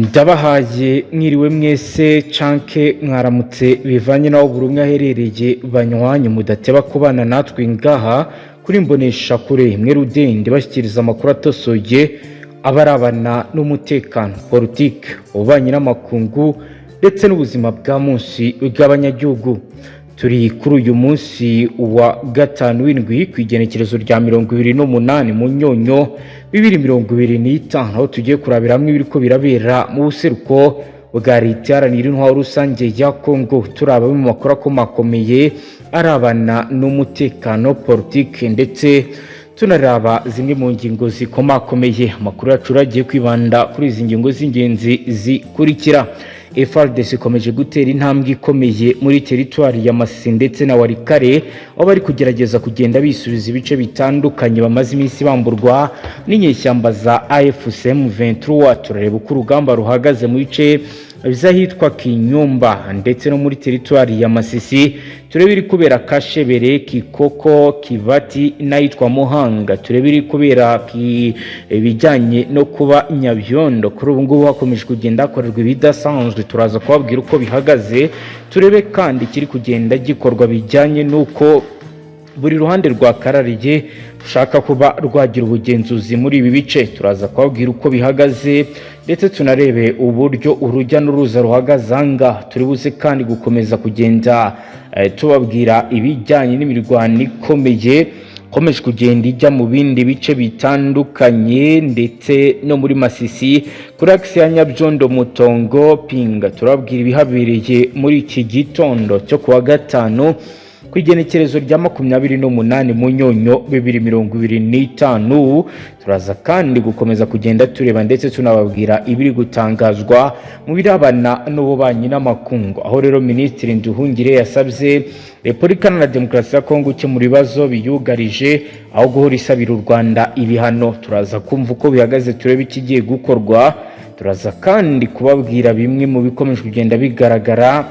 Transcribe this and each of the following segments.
Ndabahaye mwiriwe mwese canke mwaramutse bivanye naho buri umwe aherereye banywanyi mudateba kubana natwe ngaha kuri mbonesha kure mwe rudende bashyikiriza amakuru atosoye abarabana n'umutekano politique ubanye n'amakungu ndetse n'ubuzima bwa munsi bw'abanyagihugu. Turi kuri uyu munsi wa gatanu w'indwi kwigenekerezo rya 28 mu nyonyo 2025 aho tugiye kurabira hamwe ibiriko birabera mu buseruko bwa leta yaranira intwaro rusange ya Kongo. Turaba mu makuru akomakomeye arabana n'umutekano politique ndetse tunaraba zimwe mu ngingo zikomakomeye. Amakuru yacu agiye kwibanda kuri izi ngingo z'ingenzi zikurikira. FARDC ikomeje gutera intambwe ikomeye muri teritwari ya Masisi ndetse na Warikare aho bari kugerageza kugenda bisubiza ibice bitandukanye bamaze iminsi bamburwa n'inyeshyamba za AFC M23. Turareba uko urugamba ruhagaze mu bice bizahitwa Kinyumba ndetse no muri teritwari ya Masisi. Turebe iri kubera Kashebere, Kikoko, Kivati n'ayitwa Muhanga. Turebe iri kubera bijyanye no kuba Nyabyondo. Kuri ubu ngubu hakomeje kugenda hakorerwa ibidasanzwe, turaza kubabwira uko bihagaze. Turebe kandi kiri kugenda gikorwa bijyanye nuko buri ruhande rwa karariye ushaka kuba rwagira ubugenzuzi muri ibi bice. Turaza kubabwira uko bihagaze ndetse tunarebe uburyo urujya n'uruza ruhagaze anga. Turi buze kandi gukomeza kugenda tubabwira ibijyanye n'imirwano ikomeye komeje kugenda ijya mu bindi bice bitandukanye ndetse no muri Masisi kuri axe ya Nyabyondo, Mutongo, Pinga. Turabwira ibihabereye muri iki gitondo cyo kuwa gatanu kwigenekerezo rya 28 mu nyonyo 2025. Turaza kandi gukomeza kugenda tureba ndetse tunababwira ibiri gutangazwa mu birabana n'ububanyi n'amakungu, aho rero Minisitiri Nduhungire yasabye Repubulika na Demokarasi ya Kongo cyo mu bibazo biyugarije aho guhora isabira u Rwanda ibihano. Turaza kumva uko bihagaze, turebe ikigiye gukorwa. Turaza kandi kubabwira bimwe mu bikomeje kugenda bigaragara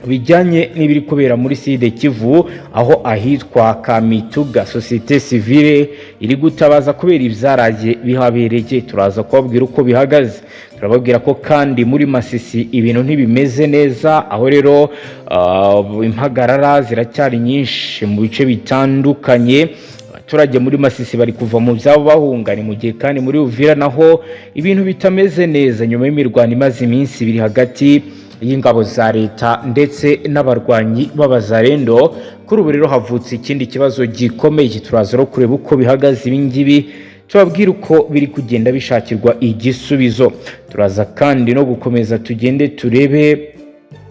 bijyanye n'ibiri kubera muri Side Kivu aho ahitwa Kamituga societe civile iri gutabaza kubera ibyaraje bihabereye. Turaza kubabwira uko bihagaze. Turababwira ko kandi muri Masisi ibintu ntibimeze neza, aho rero impagarara ziracyari nyinshi mu bice bitandukanye. Abaturage muri Masisi bari kuva mu byabo bahunga, ni mu gihe kandi muri Uvira naho ibintu bitameze neza nyuma y'imirwano imaze iminsi biri hagati y'ingabo za leta ndetse n'abarwanyi b'abazarendo. Kuri ubu rero havutse ikindi kibazo gikomeye. Turaza no kureba uko bihagaze ibingibi, tubabwira uko biri kugenda bishakirwa igisubizo. Turaza kandi no gukomeza tugende turebe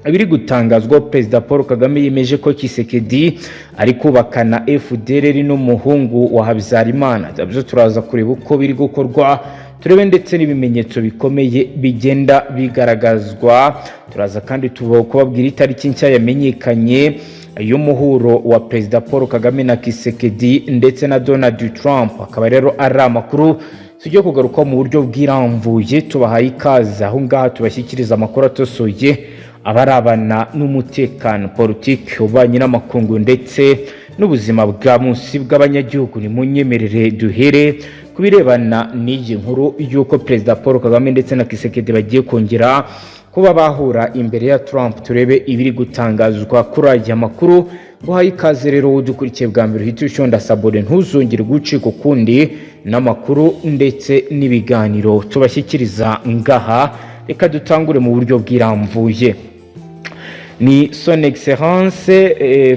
biri gutangazwa. Perezida Paul Kagame yemeje ko Kisekedi ari kubakana FDLR n'umuhungu wa Habyarimana. Byo turaza kureba uko biri gukorwa, turebe ndetse n'ibimenyetso bikomeye bigenda bigaragazwa. Turaza kandi kubabwira itariki nshya yamenyekanye y'umuhuro wa Perezida Paul Kagame na Kisekedi ndetse na Donald Trump. Akaba rero ari amakuru tujye kugaruka mu buryo bw'iramvuye. Tubahaye ikaze aho ngaha tubashyikiriza amakuru atosoye abarabana n'umutekano politique ubanye n'amakungu ndetse n'ubuzima bwa munsi bw'abanyagihugu. Ni munyemerere duhere kubirebana n'iyi nkuru y'uko Perezida Paul Kagame ndetse na Kisekedi bagiye kongera kuba bahura imbere ya Trump. Turebe ibiri gutangazwa kuri aya makuru. Guhaye ikaze rero udukurikiye bwa mbere uhita ushonda sabone ntuzongere gucika ukundi n'amakuru ndetse n'ibiganiro tubashyikiriza ngaha. Reka dutangure mu buryo bw'iramvuye. Ni Son Excellence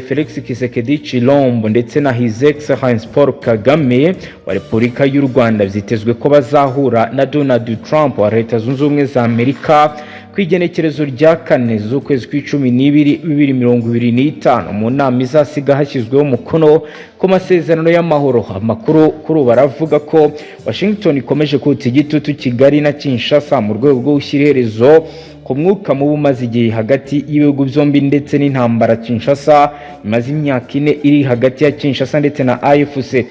Felix Kisekedi Chilombo ndetse na His Excellence Paul Kagame wa Repubulika y'u Rwanda byitezwe ko bazahura na Donald Trump wa Leta Zunze Ubumwe za Amerika kwigenekerezo rya 4 z'ukwezi kwa12 2025 mu nama izasiga hashyizweho umukono ku masezerano y'amahoro. Amakuru kuri baravuga ko Washington ikomeje kuta igitutu Kigali na Kinshasa mu rwego rwo gushyira iherezo ku mwuka mubi umaze igihe hagati y'ibihugu byombi ndetse n'intambara Kinshasa imaze imyaka 4 iri hagati ya Kinshasa ndetse na AFC.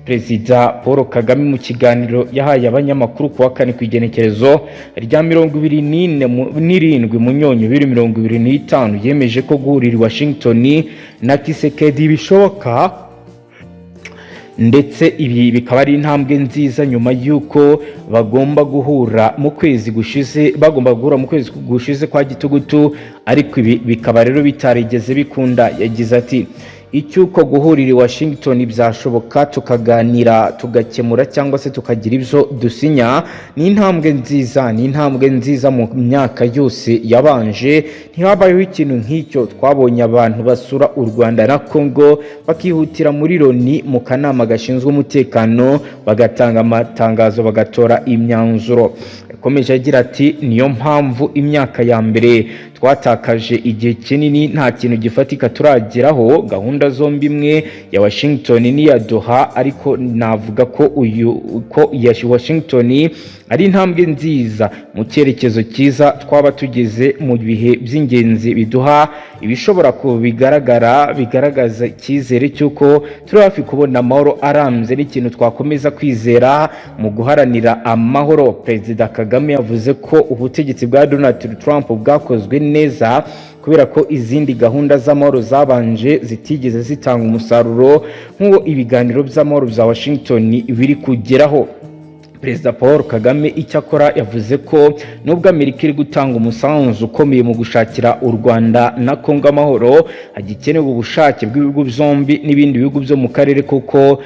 Perezida Paul Kagame mu kiganiro yahaye abanyamakuru ku wa 4 kwigenekerezo rya 27 mu nyonyo 2025 yemeje ko guhurira Washington na Kisekedi bishoboka ndetse ibi bikaba ari intambwe nziza nyuma y'uko bagomba guhura mu kwezi gushize kwa gitugutu, ariko ibi bikaba rero bitarigeze bikunda. Yagize ati icyuko guhurira i Washington byashoboka tukaganira tugakemura cyangwa se tukagira ibyo dusinya, ni intambwe nziza mu myaka yose yabanje ntihabayeho ikintu nk'icyo. Twabonye abantu basura u Rwanda na Congo bakihutira muri Loni mu kanama gashinzwe umutekano, bagatanga amatangazo, bagatora imyanzuro. Yakomeje agira ati niyo mpamvu imyaka ya mbere twatakaje igihe kinini nta kintu gifatika turageraho. Gahunda zombi, imwe ya Washington n'iya Doha, ariko navuga ko ya Washington ari intambwe nziza mu cyerekezo cyiza. Twaba tugeze mu bihe by'ingenzi biduha ibishobora bigaragaza icyizere cy'uko turi hafi kubona amahoro arambye, n'ikintu twakomeza kwizera mu guharanira amahoro. Perezida Kagame yavuze ko ubutegetsi bwa Donald Trump bwakozwe neza kubera ko izindi gahunda z'amahoro zabanje zitigeze zitanga umusaruro nk'uwo ibiganiro by'amahoro bya Washington biri kugeraho. Perezida Paul Kagame icyakora yavuze ko nubwo Amerika iri gutanga umusanzu ukomeye mu gushakira u Rwanda na Congo amahoro, hagikenewe ubushake bw'ibihugu byombi n'ibindi bihugu byo mu karere, kuko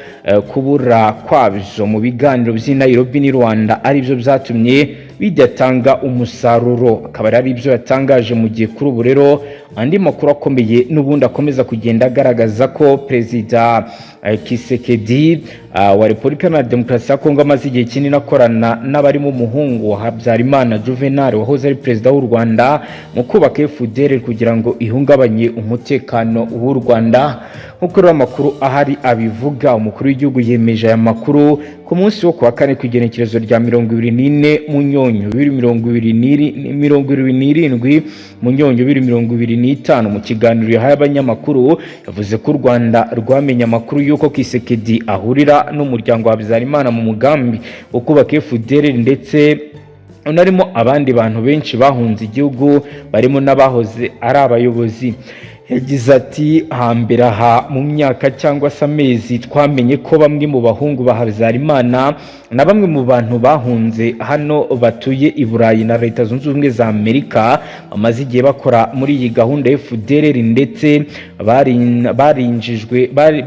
kubura kwabyo mu biganiro by'i Nairobi n'i Rwanda ari byo byatumye bidatanga umusaruro. Akaba ari ibyo yatangaje mu gihe kuri ubu rero andi makuru akomeye n'ubundi akomeza kugenda agaragaza ko Perezida Kisekedi wa Repubulika na Demokarasi ya Kongo amaze igihe kinini akorana n'abarimo umuhungu wa Habyarimana Juvenal wahoze ari perezida w'u Rwanda mu kubaka FDLR kugira ngo ihungabanye umutekano w'u Rwanda. Nk'uko rero amakuru ahari abivuga, umukuru w'igihugu yemeje aya makuru ku munsi wo kuwa kane ku igenekerezo rya 24 Munyonyo 2027 Munyonyo 2025. Mu kiganiro yahaye abanyamakuru yavuze ko u Rwanda rwamenye amakuru y'uko Kisekedi ahurira n'umuryango wa Habyarimana mu mugambi wo kubaka FDLR, ndetse unarimo abandi bantu benshi bahunze igihugu barimo n'abahoze ari abayobozi. Yagize ati hambere aha mu myaka cyangwa se amezi twamenye ko bamwe mu bahungu ba Habyarimana na bamwe mu bantu bahunze hano batuye i Burayi na Leta Zunze Ubumwe za Amerika bamaze igihe bakora muri iyi gahunda ya FDLR, ndetse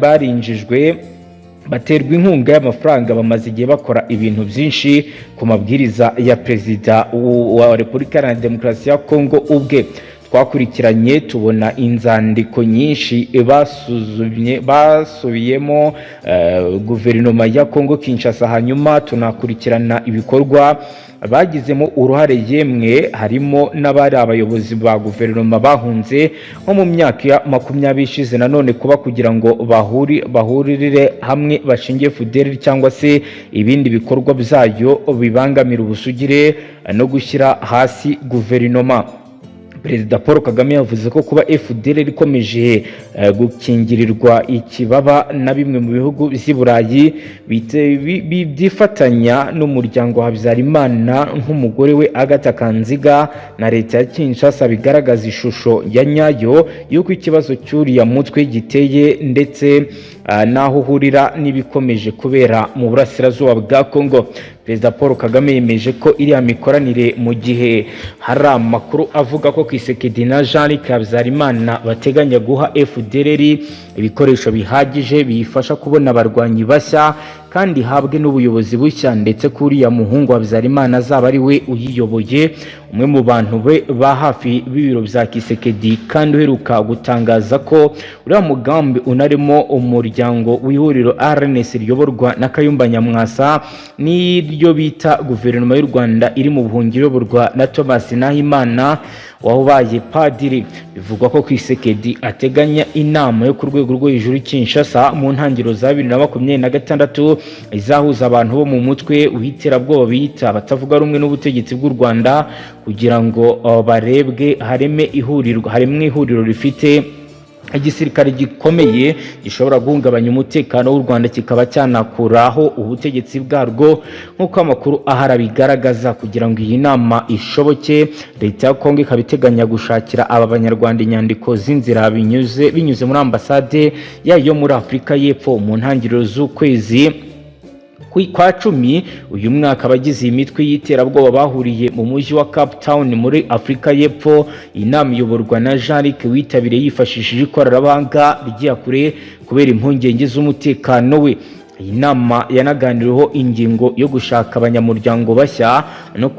barinjijwe baterwa inkunga y'amafaranga, bamaze igihe bakora ibintu byinshi ku mabwiriza ya Perezida wa Repubulika na Demokarasi ya Kongo ubwe. Twakurikiranye tubona inzandiko nyinshi basubiyemo guverinoma ya Kongo Kinshasa, hanyuma tunakurikirana ibikorwa bagizemo uruhare, yemwe harimo n'abari abayobozi ba guverinoma bahunze nko mu myaka ya 20 ishize. Nanone kuba kugira ngo bahurire hamwe bashingiye FDLR cyangwa se ibindi bikorwa byayo bibangamira ubusugire no gushyira hasi guverinoma. Perezida Paul Kagame yavuze ko kuba FDLR ikomeje gukingirirwa ikibaba na bimwe mu bihugu by'i Burayi byifatanya n'umuryango wa Habyarimana nk'umugore we Agatha Kanziga na leta ya Kinshasa, bigaragaza ishusho ya nyayo y'uko ikibazo cy'uriya mutwe giteye, ndetse naho uhurira n'ibikomeje kubera mu burasirazuba bwa Kongo. Perezida Paul Kagame yemeje ko iriya mikoranire mu gihe hari amakuru avuga ko Kisekedi na Jean Habyarimana bateganya guha FDLR ibikoresho bihagije biyifasha kubona abarwanyi bashya kandi habwe n'ubuyobozi bushya, ndetse kuri ya muhungu wa Habyarimana azaba ari we uyiyoboye, umwe mu bantu ba hafi b'ibiro bya Kisekedi, kandi uheruka gutangaza ko uriya mugambi unarimo umuryango w'ihuriro RNC riyoborwa na Kayumba Nyamwasa n'iryo bita guverinoma y'u Rwanda iri mu buhungiro burwa na Thomas Nahimana wabaye padiri. Bivugwa ko Kisekedi ateganya inama yo ku rwego rwo hejuru Kinshasa mu ntangiriro za 2026 izahuza abantu bo mu mutwe uhiterabwoba bita batavuga rumwe n'ubutegetsi bw'u Rwanda kugira ngo barebwe hareme ihuriro rifite igisirikare gikomeye gishobora guhungabanya umutekano w'u Rwanda kikaba cyanakuraho ubutegetsi bwarwo nk'uko amakuru ahari bigaragaza. Kugira ngo iyi nama ishoboke, leta ya Kongo ikaba iteganya gushakira aba banyarwanda inyandiko z'inzira binyuze muri ambasade yayo muri Afurika y'Epfo mu ntangiriro z'ukwezi kwa 10 uyu mwaka. Abagize imitwe y'iterabwoba bahuriye mu mujyi wa Cape Town muri Afurika y'Epfo. Inama iyoborwa na Jean-Luc witabiriye yifashishije ikoranabuhanga rya kure kubera impungenge z'umutekano we. Iyi nama yanaganiriweho ingingo yo gushaka abanyamuryango bashya no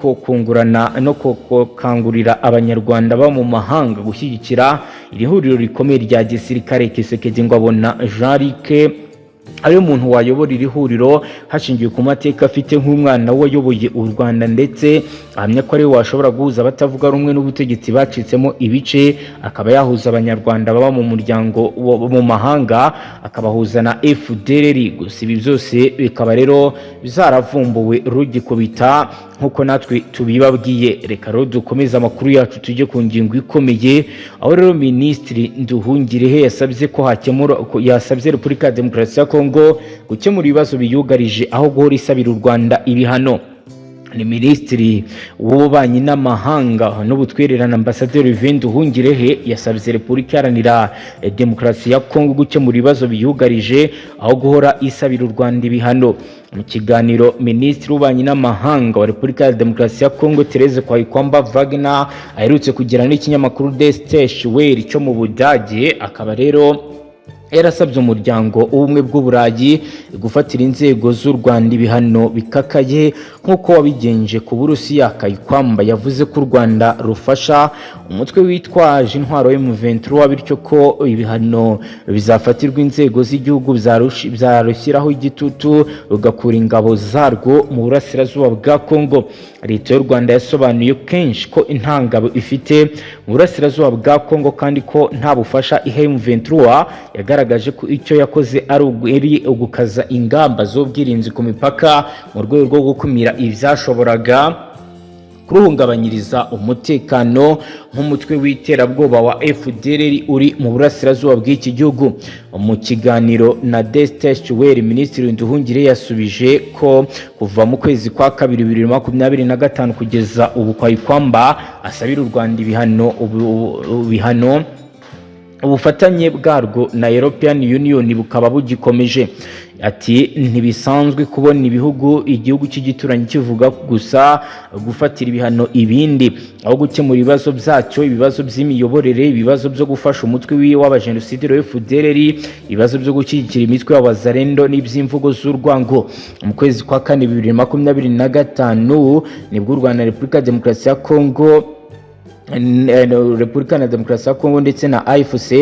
gukangurira abanyarwanda ba mu mahanga gushyigikira iri huriro rikomeye rya gisirikare. Kisekedi ngo abona Jean-Luc ariyo muntu wayobora iri huriro hashingiwe ku mateka afite nk'umwana wayoboye u Rwanda, ndetse ahamya ko ariwe washobora guhuza abatavuga rumwe n'ubutegetsi bacitsemo ibice, akaba yahuza abanyarwanda baba mu muryango mu mahanga akabahuza na FDLR. Gusa ibi byose bikaba rero bizaravumbuwe rugikubita nk'uko natwe tubibabwiye. Reka rero dukomeze amakuru yacu tujye ku ngingo ikomeye, aho rero Minisitiri Nduhungirehe yasabye Repubulika ya Demokarasi ya Kongo gukemura ibibazo biyugarije aho guhora isabira u Rwanda ibihano. Ni Minisitiri w'Ububanyi n'Amahanga n'Ubutwererane Ambasaderi Nduhungirehe yasabye Repubulika Iharanira Demokarasi ya Kongo gukemura ibibazo biyugarije aho guhora isabira u Rwanda ibihano. Mu kiganiro Minisitiri w'Ububanyi n'Amahanga wa Repubulika ya Demokarasi ya Kongo Therese Kwayikwamba Wagner aherutse kugirana n'ikinyamakuru Welt cyo mu Budage, akaba rero yarasabye umuryango w'ubumwe bw'Uburayi gufatira inzego z'u Rwanda ibihano bikakaye nk'uko wabigenje ku Burusiya. Kwayikwamba yavuze ko u Rwanda rufasha umutwe witwaje intwaro M23, bityo ko ibihano bizafatirwa inzego z'igihugu bizarushyiraho igitutu rugakura ingabo zarwo mu burasirazuba bwa Kongo. Leta y'u Rwanda yasobanuye kenshi ko intangabo ifite mu burasirazuba bwa Kongo kandi ko nta bufasha iha M23. Yagaragaje ko icyo yakoze ari ugukaza ingamba z'ubwirinzi ku mipaka mu rwego rwo gukumira ibyashoboraga kuruhungabanyiriza umutekano nk'umutwe w'iterabwoba wa FDLR uri mu burasirazuba bw'iki gihugu. Mu kiganiro na Welt, Minisitiri Nduhungirehe yasubije ko kuva mu kwezi kwa 2025 kugeza ubu Kwayikwamba asabira u Rwanda ibihano ubufatanye bwarwo na European Union bukaba bugikomeje. Ati ntibisanzwe kubona igihugu cy'igituranyi kivuga gusa gufatira ibihano ibindi aho gukemura ibibazo byacyo, ibibazo by'imiyoborere, ibibazo byo gufasha umutwe w'abajenoside FDLR, ibibazo byo gushyigikira imitwe y'abazarendo n'iby'imvugo z'urwango. Mu kwezi kwa 2025 nibwo u Rwanda na Repubulika ya Demokarasi ya Kongo ndetse na AFC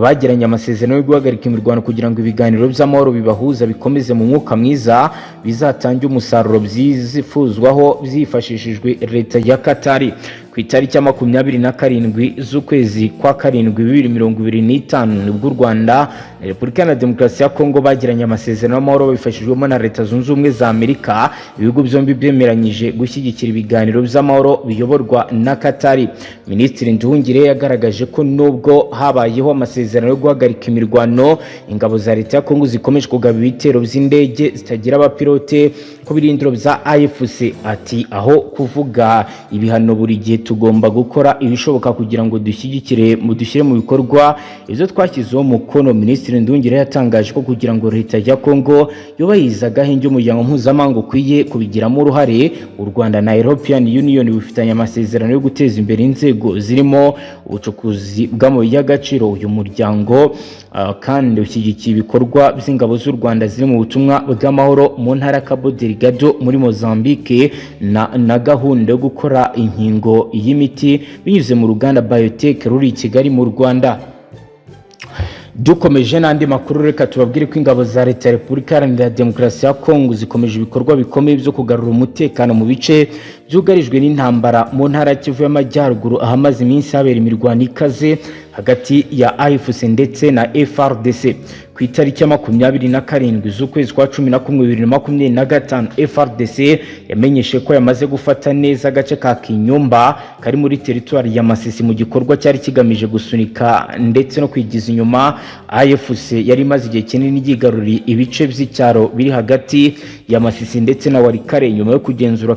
bagiranye amasezerano yo guhagarika imirwano kugira ngo ibiganiro by'amahoro bibahuza bikomeze mu mwuka mwiza, bizatange umusaruro byifuzwaho byifashishijwe leta ya Katari. Ku itariki ya 27 z'ukwezi kwa 7 2025 nibwo u Rwanda na Repubulika ya Demokarasi ya Kongo bagiranye amasezerano y'amahoro babifashijwemo na Leta Zunze Ubumwe za Amerika. Ibihugu byombi byemeranyije gushyigikira ibiganiro by'amahoro biyoborwa na Katari. Minisitiri Nduhungirehe yagaragaje ko nubwo habayeho amasezerano yo guhagarika imirwano, ingabo za Leta ya Kongo zikomeje kugaba ibitero by'indege zitagira abapilote ku birindiro bya AFC. Ati aho kuvuga ibihano buri gihe tugomba gukora ibishoboka kugira ngo dushyire mu bikorwa ibyo twashyizeho umukono. Minisitiri Nduhungirehe yatangaje ko kugira ngo Leta ya Kongo yubahirize agahenge umuryango mpuzamahanga ukwiye kubigiramo uruhare. U Rwanda na European Union bifitanye amasezerano yo guteza imbere inzego zirimo ubucukuzi bw'amabuye y'agaciro. Uyu muryango kandi ushyigikiye ibikorwa by'ingabo z'u Rwanda ziri mu butumwa bw'amahoro mu ntara ya Cabo Delgado muri Mozambique na gahunda yo gukora inkingo y'imiti binyuze mu ruganda Biotech ruri i Kigali mu Rwanda. Dukomeje n'andi makuru, reka tubabwire ko ingabo za Leta ya Repubulika Iharanira Demokarasi ya Kongo zikomeje ibikorwa bikomeye byo kugarura umutekano mu bice byugarijwe n'intambara mu ntara ya Kivu y'Amajyaruguru ahamaze iminsi habera imirwano ikaze hagati ya AVIS ndetse na FARDC. Ku itariki ya 27 z'ukwezi kwa 11 2025 FARDC yamenyeshe ko yamaze gufata neza agace ka Kinyumba kari muri territoire ya Masisi mu gikorwa cyari kigamije gusunika ndetse no kwigiza inyuma AVIS yari maze igihe kinini yigaruriye ibice by'icyaro biri hagati ya Masisi ndetse na Warikare. Nyuma yo kugenzura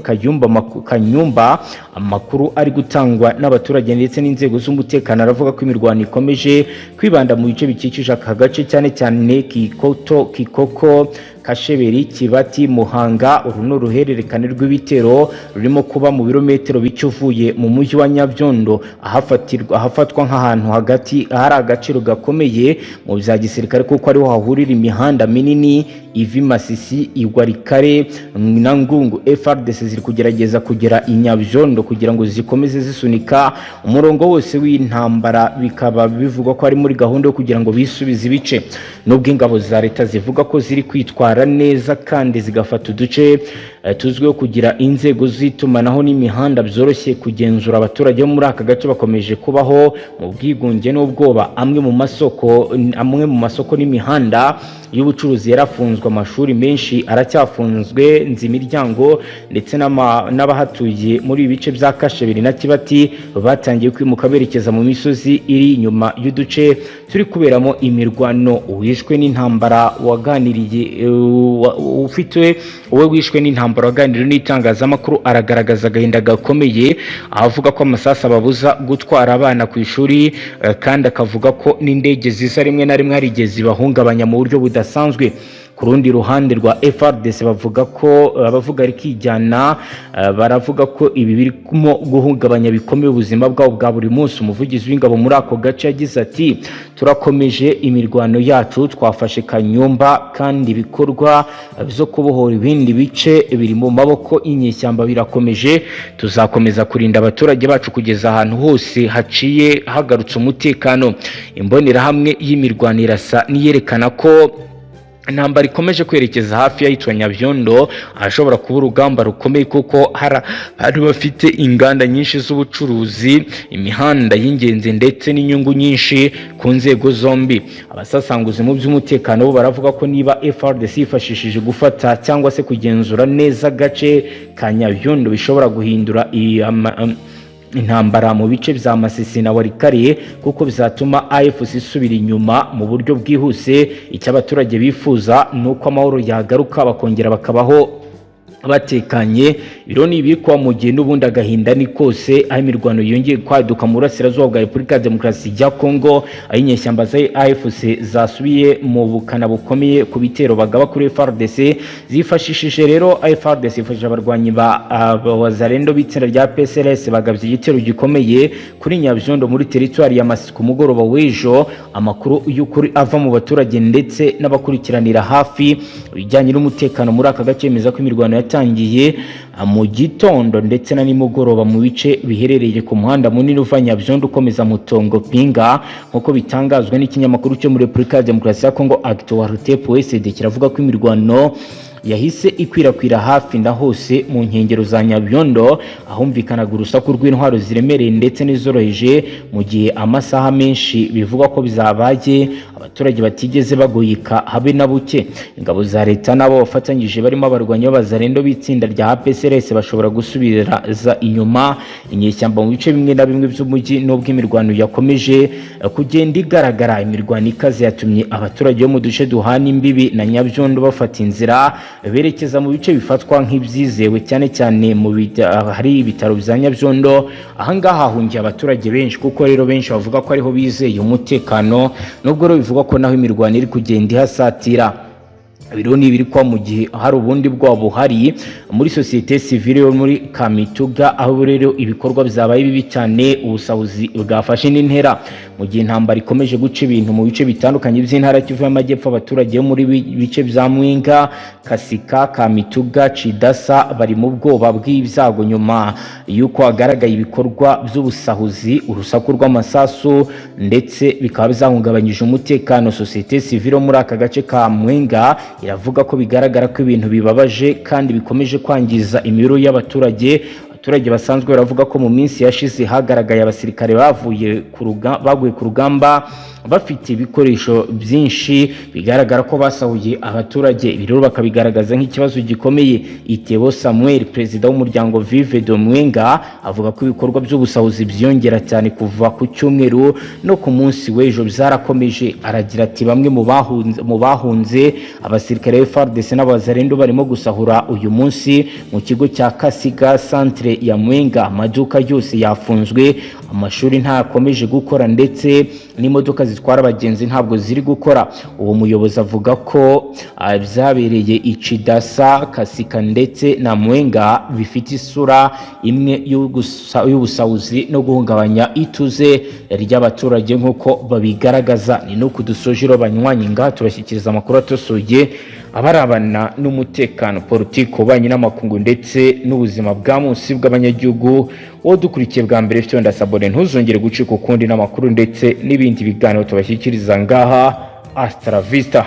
Kanyumba, amakuru ari gutangwa n'abaturage ndetse n'inzego z'umutekano aravuga ko imirwano ikomeje kwibanda mu bice bikikije aka gace cyane Kikoko, Kasheberi, Kibati, Muhanga. Uru ni uruhererekane rw'ibitero rurimo kuba mu birometero bike uvuye mu mujyi wa Nyabyondo, ahafatwa nk'ahantu hagati hari agaciro gakomeye mu bya gisirikare kuko ariho hahurira imihanda minini ivi Masisi, Igwarikare na Ngungu. FARDC ziri kugerageza kugera i Nyabyondo kugira ngo zikomeze zisunika umurongo wose w'intambara, bikaba bivugwa ko ari muri gahunda yo kugira ngo bisubize ibice. Nubwo ingabo za leta zivuga ko ziri kwitwara neza kandi zigafata uduce tuzwiho kugira inzego z'itumanaho n'imihanda byoroshye kugenzura, abaturage bo muri aka gace bakomeje kubaho mu bwigunge n'ubwoba. Amwe mu masoko n'imihanda y'ubucuruzi yarafunzwe, amashuri menshi aracyafunzwe nzi imiryango, ndetse n'abahatuye muri ibice bya Kasheberi na Kibati batangiye kwimuka berekeza mu misozi iri inyuma y'uduce turi kuberamo imirwano. Wishwe n'intambara waganiriye wishwe n'intambara waganiriye n'itangazamakuru aragaragaza agahinda gakomeye, avuga ko amasasu ababuza gutwara abana ku ishuri, kandi akavuga ko n'indege ziza rimwe na rimwe hari igihe zibahungabanya mu buryo budasanzwe. Ku rundi ruhande rwa FARDC abavuga rikijyana baravuga ko ibi birimo guhungabanya bikomeye ubuzima bwabo bwa buri munsi. Umuvugizi w'ingabo muri ako gace yagize ati, turakomeje imirwano yacu, twafashe Kanyumba kandi ibikorwa byo kubohora ibindi bice biri mu maboko y'inyeshyamba birakomeje. Tuzakomeza kurinda abaturage bacu kugeza ahantu hose haciye hagarutse umutekano. Imbonerahamwe y'imirwano irasa niyerekana ko intambara ikomeje kwerekeza hafi y'ahitwa Nyabyondo, ahashobora kuba urugamba rukomeye kuko hari bafite inganda nyinshi z'ubucuruzi, imihanda y'ingenzi ndetse n'inyungu nyinshi ku nzego zombi. Abasasanguzi mu by'umutekano bo baravuga ko niba FARDC yifashishije gufata cyangwa se kugenzura neza agace ka Nyabyondo bishobora guhindura intambara mu bice bya Masisi na Warikare, kuko bizatuma AVIS isubira inyuma mu buryo bwihuse. Icyo abaturage bifuza nuko amahoro yagaruka bakongera bakabaho batekanye. Biro ni ibikwa mu gihe n'ubundi agahinda ni kose, aho imirwano yongeye kwaduka mu burasirazuba bwa Repubulika ya Demokarasi ya Kongo, aho inyeshyamba za AVIS zasubiye mu bukana bukomeye ku bitero bagaba kuri FARDC. Zifashishije rero FARDC ifasha abarwanyi ba Wazalendo b'itsinda rya PSLS bagabye igitero gikomeye kuri Nyabyondo muri territoire ya Masisi ku mugoroba w'ejo. Amakuru y'ukuri ava mu baturage ndetse n'abakurikiranira hafi ibijyanye n'umutekano muri aka gace yemeza ko imirwano yatangiye mu gitondo ndetse na nimugoroba mu bice biherereye ku muhanda munini uva Nyabyondo ukomeza Mutongo Pinga, nkuko bitangazwa n'ikinyamakuru cyo muri Repubulika ya Demokarasi ya Kongo ACTU kiravuga ko imirwano yahise ikwirakwira hafi na hose mu nkengero za Nyabyondo, ahumvikanaga urusaku rw'intwaro ziremereye ndetse n'izoroheje, mu gihe amasaha menshi bivugwa ko bizabaye abaturage batigeze bagoyika habe na buke. Ingabo za leta nabo bafatanyije barimo abarwanyi b'Abazalendo b'itsinda rya PSLS bashobora gusubiraza inyuma inyeshyamba mu bice bimwe na bimwe by'umujyi. N'ubwo imirwano yakomeje kugenda igaragara, imirwano ikaze yatumye abaturage bo mu duce duhana imbibi na Nyabyondo bafata inzira berekeza mu bice bifatwa nk'ibyizewe, cyane cyane hari ibitaro bya Nyabyondo. Ahangaha hahungiye abaturage benshi, kuko rero benshi bavuga ko ariho bizeye umutekano, nubwo rero bivuga ko naho imirwano iri kugenda ihasatira. Biro ni ibiri kwa mu gihe hari ubundi bwabo hari muri societe civile yo muri Kamituga, aho rero ibikorwa byabaye bibi cyane, ubusahuzi bwafashe n'intera mu gihe intambara ikomeje guca ibintu mu bice bitandukanye by'intara Kivu y'Amajyepfo. Abaturage bo muri bice bya Mwenga, Kasika, Kamituga, Cidasa bari mu bwoba bw'ibyago nyuma yuko hagaragaye ibikorwa by'ubusahuzi, urusaku rw'amasasu ndetse bikaba bizahungabanyije umutekano. Societe civile muri aka gace ka Mwenga iravuga ko bigaragara ko ibintu bibabaje kandi bikomeje kwangiza imibereho y'abaturage abaturage basanzwe baravuga ko mu minsi yashize hagaragaye abasirikare baguye ku rugamba bafite ibikoresho byinshi bigaragara ko basahuye abaturage. Ibi rero bakabigaragaza nk'ikibazo gikomeye. Itebo Samuel, perezida w'umuryango Vive de Mwenga, avuga ko ibikorwa by'ubusahuzi byongera cyane kuva ku cyumweru no ku munsi w'ejo byarakomeje. Aragira ati bamwe mu bahunze abasirikare FARDC n'abazarendo barimo gusahura uyu munsi mu kigo cya Kasiga centre ya Mwenga. Amaduka yose yafunzwe, amashuri ntakomeje gukora ndetse n'imodoka zitwara abagenzi ntabwo ziri gukora. Uwo muyobozi avuga ko byabereye Icidasa, Kasika ndetse na Mwenga bifite isura imwe y'ubusahuzi no guhungabanya ituze ry'abaturage nk'uko babigaragaza. Ni no kudusojero banywanyi ngaha tubashyikiriza amakuru atosoye abarabana n'umutekano, politiki, ububanyi n'amakungu ndetse n'ubuzima bwa munsi bw'abanyagihugu. Wowe dukurikiye bwa mbere fite ndasabone ntuzongere gucika ukundi n'amakuru ndetse n'ibindi biganiro tubashyikiriza ngaha. Hasta la vista.